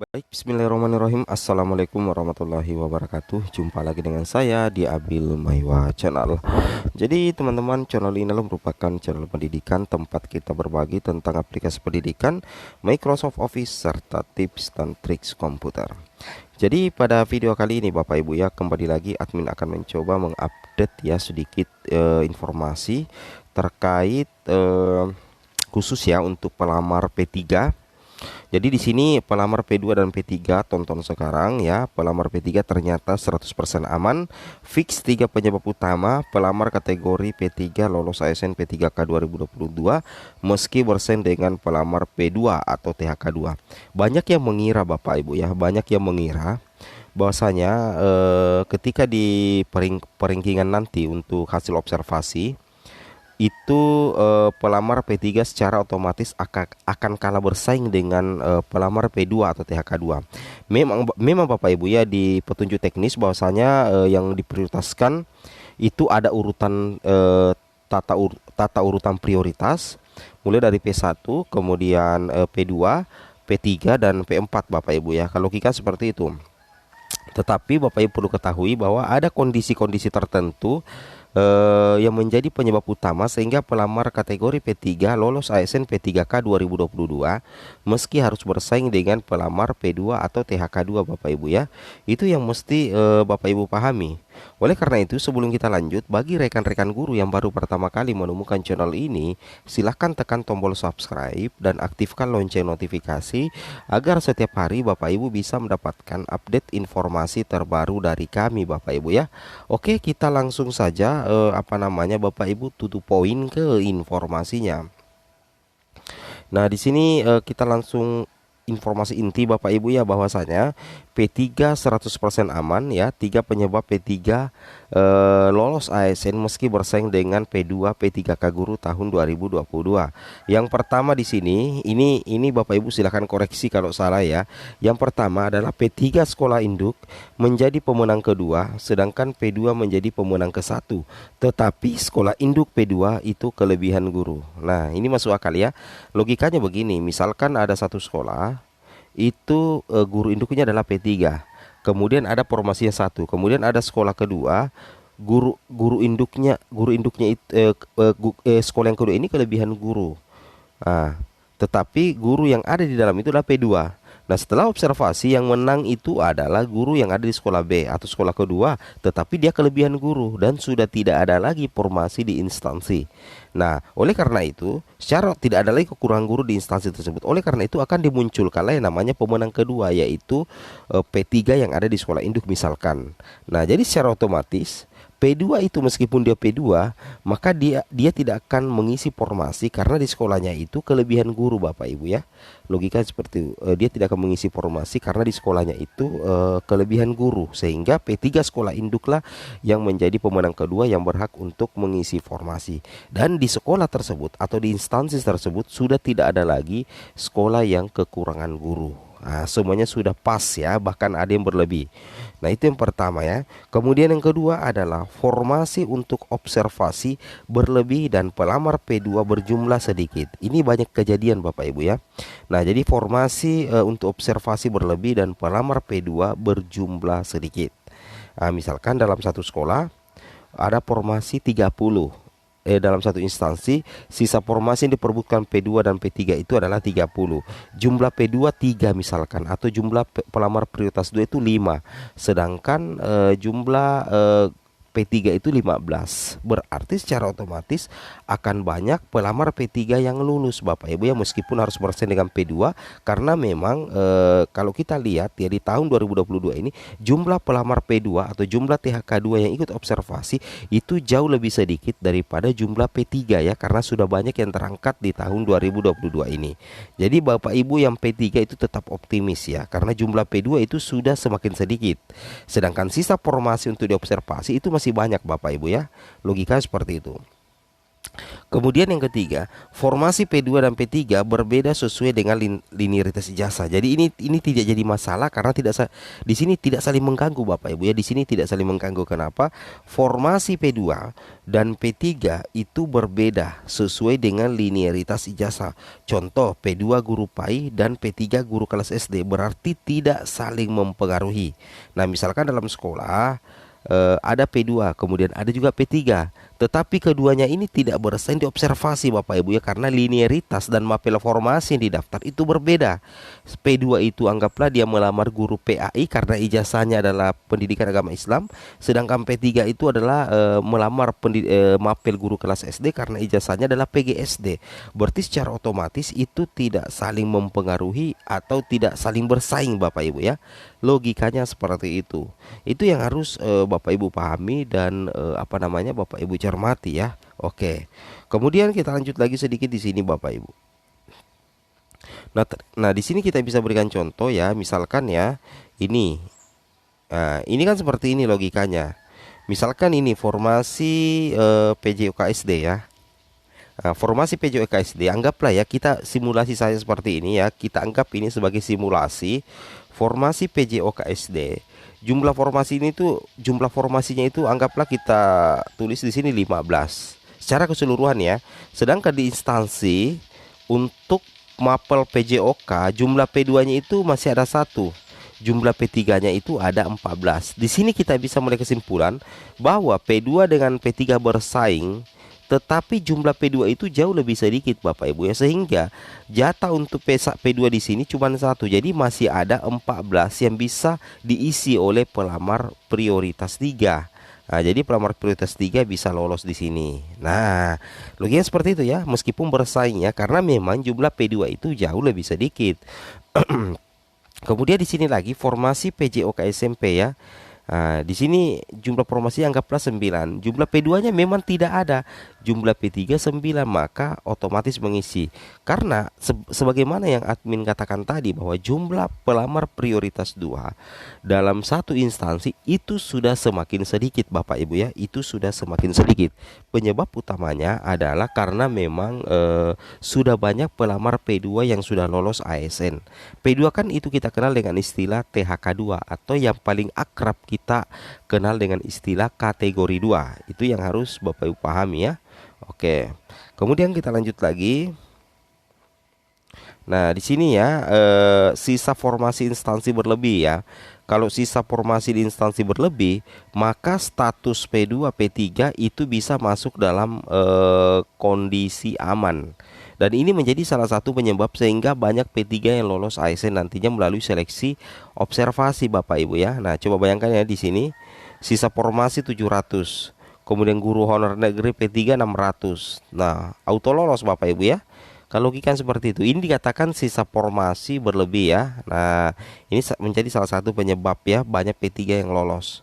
Baik, bismillahirrahmanirrahim. Assalamualaikum warahmatullahi wabarakatuh. Jumpa lagi dengan saya di Abil Maiwa Channel. Jadi teman-teman, channel ini adalah merupakan channel pendidikan tempat kita berbagi tentang aplikasi pendidikan, Microsoft Office, serta tips dan triks komputer. Jadi pada video kali ini Bapak Ibu ya, kembali lagi admin akan mencoba mengupdate ya sedikit informasi terkait khusus ya untuk pelamar P3. Jadi di sini pelamar P2 dan P3 tonton sekarang ya. Pelamar P3 ternyata 100% aman. Fix 3 penyebab utama pelamar kategori P3 lolos ASN P3K 2022 meski bersaing dengan pelamar P2 atau THK2. Banyak yang mengira Bapak Ibu ya, banyak yang mengira bahwasanya ketika di peringkingan nanti untuk hasil observasi itu pelamar P3 secara otomatis akan kalah bersaing dengan pelamar P2 atau THK2. Memang Bapak Ibu ya, di petunjuk teknis bahwasanya yang diprioritaskan itu ada urutan tata urutan prioritas mulai dari P1, kemudian P2, P3 dan P4 Bapak Ibu ya. Kalau logika seperti itu. Tetapi Bapak Ibu perlu ketahui bahwa ada kondisi-kondisi tertentu yang menjadi penyebab utama sehingga pelamar kategori P3 lolos ASN P3K 2022 meski harus bersaing dengan pelamar P2 atau THK2 Bapak Ibu ya. Itu yang mesti Bapak Ibu pahami. Oleh karena itu, sebelum kita lanjut, bagi rekan-rekan guru yang baru pertama kali menemukan channel ini, silahkan tekan tombol subscribe dan aktifkan lonceng notifikasi agar setiap hari Bapak Ibu bisa mendapatkan update informasi terbaru dari kami Bapak Ibu ya. Oke, kita langsung saja Bapak Ibu tutup poin ke informasinya. Nah, di sini kita langsung informasi inti Bapak Ibu ya, bahwasanya P3 100% aman ya. Tiga penyebab P3 lolos ASN meski bersaing dengan P2 P3K Guru tahun 2022. Yang pertama di sini ini Bapak Ibu silahkan koreksi kalau salah ya. Yang pertama adalah P3 sekolah induk menjadi pemenang kedua, sedangkan P2 menjadi pemenang ke satu. Tetapi sekolah induk P2 itu kelebihan guru. Nah, ini masuk akal ya. Logikanya begini, misalkan ada satu sekolah itu guru induknya adalah P3. Kemudian ada formasinya satu. Kemudian ada sekolah kedua, sekolah yang kedua ini kelebihan guru. Nah, tetapi guru yang ada di dalam itu adalah P2. Nah, setelah observasi yang menang itu adalah guru yang ada di sekolah B atau sekolah kedua, tetapi dia kelebihan guru dan sudah tidak ada lagi formasi di instansi. Nah, oleh karena itu, secara tidak ada lagi kekurangan guru di instansi tersebut. Oleh karena itu akan dimunculkanlah yang namanya pemenang kedua, yaitu P3 yang ada di sekolah induk misalkan. Nah, jadi secara otomatis P2 itu meskipun dia P2, maka dia tidak akan mengisi formasi karena di sekolahnya itu kelebihan guru Bapak Ibu ya. Logika seperti itu. Dia tidak akan mengisi formasi karena di sekolahnya itu kelebihan guru, sehingga P3 sekolah induklah yang menjadi pemenang kedua yang berhak untuk mengisi formasi. Dan di sekolah tersebut atau di instansi tersebut sudah tidak ada lagi sekolah yang kekurangan guru. Nah, semuanya sudah pas ya, bahkan ada yang berlebih. Nah, itu yang pertama ya. Kemudian yang kedua adalah formasi untuk observasi berlebih dan pelamar P2 berjumlah sedikit. Ini banyak kejadian Bapak Ibu ya. Nah, jadi formasi untuk observasi berlebih dan pelamar P2 berjumlah sedikit. Nah, misalkan dalam satu sekolah ada formasi 30 dalam satu instansi, sisa formasi yang diperebutkan P2 dan P3 itu adalah 30. Jumlah P2 3 misalkan, atau jumlah pelamar prioritas 2 itu 5. Sedangkan jumlah P3 itu 15. Berarti secara otomatis akan banyak pelamar P3 yang lulus Bapak Ibu ya, meskipun harus bersaing dengan P2 karena memang kalau kita lihat ya di tahun 2022 ini jumlah pelamar P2 atau jumlah THK2 yang ikut observasi itu jauh lebih sedikit daripada jumlah P3 ya, karena sudah banyak yang terangkat di tahun 2022 ini. Jadi Bapak Ibu yang P3 itu tetap optimis ya, karena jumlah P2 itu sudah semakin sedikit. Sedangkan sisa formasi untuk diobservasi itu masih banyak Bapak Ibu ya. Logika seperti itu. Kemudian yang ketiga, formasi P2 dan P3 berbeda sesuai dengan linearitas ijazah. Jadi ini tidak jadi masalah karena di sini tidak saling mengganggu Bapak Ibu ya. Di sini tidak saling mengganggu. Kenapa? Formasi P2 dan P3 itu berbeda sesuai dengan linearitas ijazah. Contoh, P2 guru PAI dan P3 guru kelas SD, berarti tidak saling mempengaruhi. Nah, misalkan dalam sekolah ada P2, kemudian ada juga P3. Tetapi keduanya ini tidak bersaing di observasi Bapak Ibu ya, karena linearitas dan mapel formasi yang didaftar itu berbeda. P2 itu anggaplah dia melamar guru PAI karena ijazahnya adalah pendidikan agama Islam, sedangkan P3 itu adalah melamar mapel guru kelas SD karena ijazahnya adalah PGSD. Berarti secara otomatis itu tidak saling mempengaruhi atau tidak saling bersaing Bapak Ibu ya. Logikanya seperti itu. Itu yang harus Bapak Ibu pahami dan Bapak Ibu cermati ya. Oke. Kemudian kita lanjut lagi sedikit di sini Bapak Ibu. Nah, di sini kita bisa berikan contoh ya. Misalkan ya, ini. Nah, ini kan seperti ini logikanya. Misalkan ini formasi PJOKSD ya. Nah, formasi PJOKSD, anggaplah ya kita simulasi saja seperti ini ya. Kita anggap ini sebagai simulasi formasi PJOKSD. Jumlah formasinya itu anggaplah kita tulis di sini 15 secara keseluruhan ya. Sedangkan di instansi untuk mapel PJOK jumlah P2-nya itu masih ada satu. Jumlah P3-nya itu ada 14. Di sini kita bisa mulai kesimpulan bahwa P2 dengan P3 bersaing, tetapi jumlah P2 itu jauh lebih sedikit Bapak Ibu ya, sehingga jatah untuk P2 di sini cuma satu. Jadi masih ada 14 yang bisa diisi oleh pelamar prioritas 3. Nah, jadi pelamar prioritas 3 bisa lolos di sini. Nah, logikanya seperti itu ya, meskipun bersaing ya, karena memang jumlah P2 itu jauh lebih sedikit. Kemudian di sini lagi formasi PJOK SMP ya. Nah, di sini jumlah formasi anggaplah 9. Jumlah P2-nya memang tidak ada. Jumlah P3 9, maka otomatis mengisi. Karena sebagaimana yang admin katakan tadi bahwa jumlah pelamar prioritas 2 dalam satu instansi itu sudah semakin sedikit Bapak Ibu ya. Itu sudah semakin sedikit. Penyebab utamanya adalah karena memang sudah banyak pelamar P2 yang sudah lolos ASN. P2 kan itu kita kenal dengan istilah THK2 atau yang paling akrab kita kenal dengan istilah kategori 2. Itu yang harus Bapak Ibu pahami ya. Oke. Kemudian kita lanjut lagi. Nah, di sini ya sisa formasi instansi berlebih ya. Kalau sisa formasi di instansi berlebih, maka status P2 P3 itu bisa masuk dalam kondisi aman. Dan ini menjadi salah satu penyebab sehingga banyak P3 yang lolos ASN nantinya melalui seleksi observasi Bapak Ibu ya. Nah, coba bayangkan ya di sini sisa formasi 700. Kemudian guru honor negeri P3 600. Nah, auto lolos Bapak Ibu ya. Kalau logika seperti itu, ini dikatakan sisa formasi berlebih ya. Nah, ini menjadi salah satu penyebab ya banyak P3 yang lolos.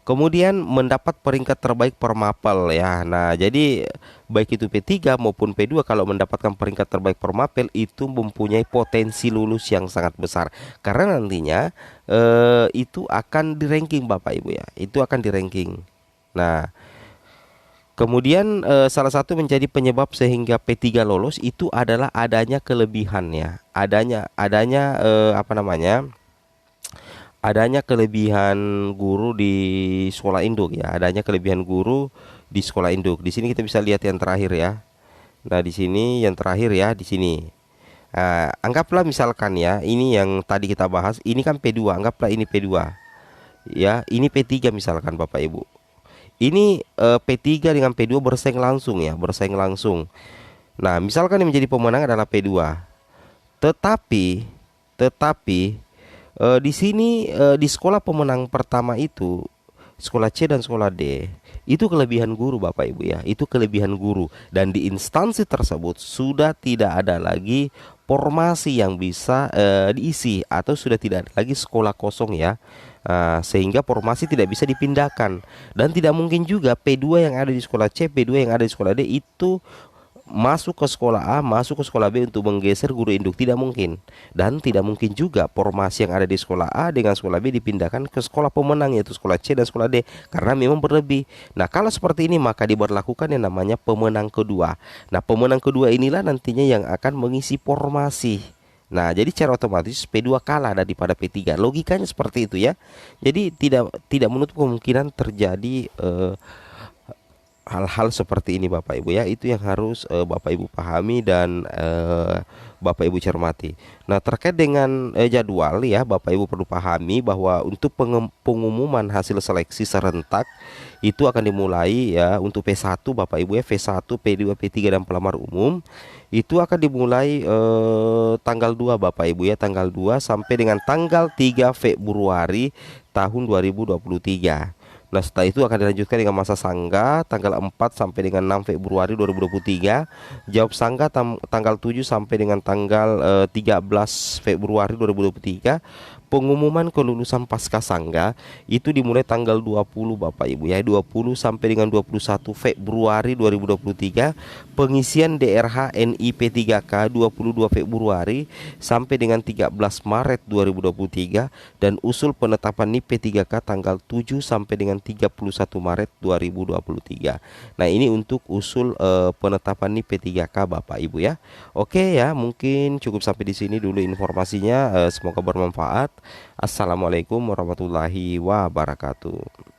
Kemudian mendapat peringkat terbaik per mapel ya. Nah, jadi baik itu P3 maupun P2 kalau mendapatkan peringkat terbaik per mapel itu mempunyai potensi lulus yang sangat besar. Karena nantinya itu akan di ranking Bapak Ibu ya. Itu akan di ranking. Nah, kemudian salah satu menjadi penyebab sehingga P3 lolos itu adalah adanya kelebihan ya. Adanya adanya kelebihan guru di sekolah induk ya. Adanya kelebihan guru di sekolah induk. Di sini kita bisa lihat yang terakhir ya. Nah, di sini yang terakhir ya, di sini. Anggaplah misalkan ya, ini yang tadi kita bahas, ini kan P2, anggaplah ini P2. Ya, ini P3 misalkan Bapak Ibu. Ini P3 dengan P2 bersaing langsung ya, bersaing langsung. Nah, misalkan yang menjadi pemenang adalah P2. Tetapi di sini di sekolah pemenang pertama itu sekolah C dan sekolah D itu kelebihan guru Bapak Ibu ya, itu kelebihan guru, dan di instansi tersebut sudah tidak ada lagi formasi yang bisa diisi atau sudah tidak ada lagi sekolah kosong ya. Sehingga formasi tidak bisa dipindahkan dan tidak mungkin juga P2 yang ada di sekolah C, P2 yang ada di sekolah D itu masuk ke sekolah A, masuk ke sekolah B untuk menggeser guru induk, tidak mungkin. Dan tidak mungkin juga formasi yang ada di sekolah A dengan sekolah B dipindahkan ke sekolah pemenang, yaitu sekolah C dan sekolah D, karena memang berlebih. Nah, kalau seperti ini maka diberlakukan yang namanya pemenang kedua. Nah, pemenang kedua inilah nantinya yang akan mengisi formasi. Nah, jadi secara otomatis P2 kalah daripada P3. Logikanya seperti itu ya. Jadi tidak menutup kemungkinan terjadi hal-hal seperti ini Bapak Ibu ya. Itu yang harus Bapak Ibu pahami dan Bapak Ibu cermati. Nah, terkait dengan jadwal ya, Bapak Ibu perlu pahami bahwa untuk pengumuman hasil seleksi serentak itu akan dimulai ya untuk P1 Bapak Ibu ya, V1, P2, P3 dan pelamar umum itu akan dimulai tanggal 2 Bapak Ibu ya, tanggal 2 sampai dengan tanggal 3 Februari tahun 2023. Nah, setelah itu akan dilanjutkan dengan masa sangga tanggal 4 sampai dengan 6 Februari 2023. Jawab sangga tanggal 7 sampai dengan tanggal 13 Februari 2023. Pengumuman kelulusan pasca sangga itu dimulai tanggal 20 Bapak Ibu ya, 20 sampai dengan 21 Februari 2023. Pengisian DRH NIP 3K 22 Februari sampai dengan 13 Maret 2023 dan usul penetapan NIP 3K tanggal 7 sampai dengan 31 Maret 2023. Nah, ini untuk usul penetapan NIP 3K Bapak Ibu ya. Oke ya, mungkin cukup sampai di sini dulu informasinya. Semoga bermanfaat. Assalamualaikum warahmatullahi wabarakatuh.